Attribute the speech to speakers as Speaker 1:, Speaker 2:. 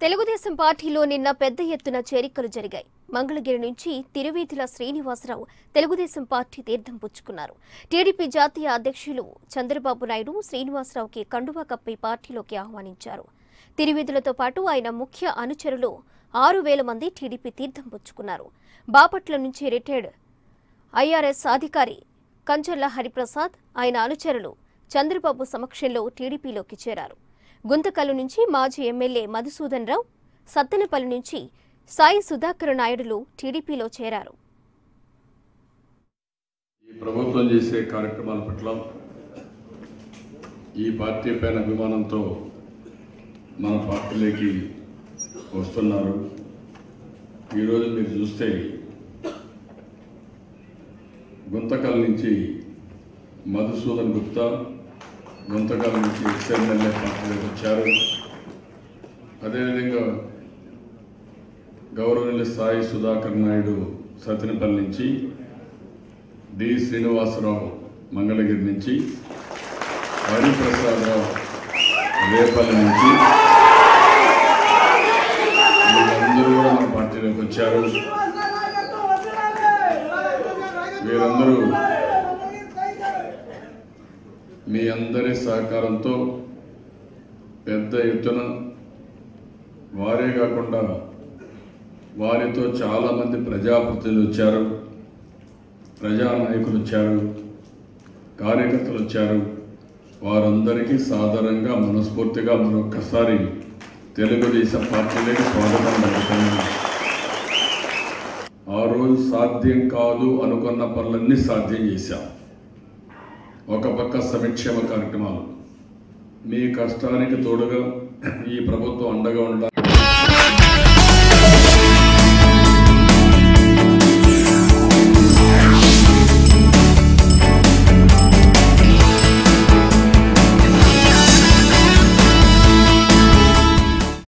Speaker 1: తెలుగుదేశం పార్టీలో నిన్న పెద్ద ఎత్తున చేరికలు జరిగాయి. మంగళగిరి నుంచి తిరువీధుల శ్రీనివాసరావు తెలుగుదేశం పార్టీ తీర్థం పుచ్చుకున్నారు. టీడీపీ జాతీయ అధ్యక్షులు చంద్రబాబు నాయుడు శ్రీనివాసరావుకి కండువా కప్పి పార్టీలోకి ఆహ్వానించారు. తిరువీధులతో పాటు ఆయన ముఖ్య అనుచరులు 6,000 మంది టీడీపీ తీర్థం పుచ్చుకున్నారు. బాపట్ల నుంచి రిటైర్డ్ ఐఆర్ఎస్ అధికారి కంచర్ల హరిప్రసాద్ ఆయన అనుచరులు చంద్రబాబు సమక్షంలో టీడీపీలోకి చేరారు. గుంతకల్లు నుంచి మాజీ ఎమ్మెల్యే మధుసూదన్ రావు, సత్తెనపల్లి నుంచి సాయి సుధాకర్ నాయుడులు టీడీపీలో చేరారు.
Speaker 2: ఈ ప్రభుత్వం చేసే కార్యక్రమాల పట్ల ఈ పార్టీ పైన అభిమానంతో మన పార్టీలోకి వస్తున్నారు. ఈరోజు మీరు చూస్తే గుంతకల్ నుంచి మధుసూదన్ గుప్తా, గుంతకల్ నుంచి ఎమ్మెల్యే పార్టీలోకి వచ్చారు. అదేవిధంగా గౌరవనీయులు సాయి సుధాకర్ నాయుడు సత్తెనపల్లి నుంచి, డి శ్రీనివాసరావు మంగళగిరి నుంచి, హరిప్రసాదరావు రేపల్లి నుంచి వీరందరూ కూడా మన పార్టీలోకి వచ్చారు. వీరందరూ మీ అందరి సహకారంతో పెద్ద ఎత్తున, వారే కాకుండా వారితో చాలామంది ప్రజాప్రతినిధులు వచ్చారు, ప్రజానాయకులు వచ్చారు, కార్యకర్తలు వచ్చారు. వారందరికీ సాధారణంగా మనస్ఫూర్తిగా మరొక్కసారి తెలుగుదేశం పార్టీలోకి స్వాగతం పలుకుతున్నాను. ఆ రోజు సాధ్యం కాదు అనుకున్న పనులన్నీ సాధ్యం చేశాం. ఒక పక్క సంక్షేమ కార్యక్రమాలు, మీ కష్టానికి తోడుగా ఈ ప్రభుత్వం అండగా ఉండడానికి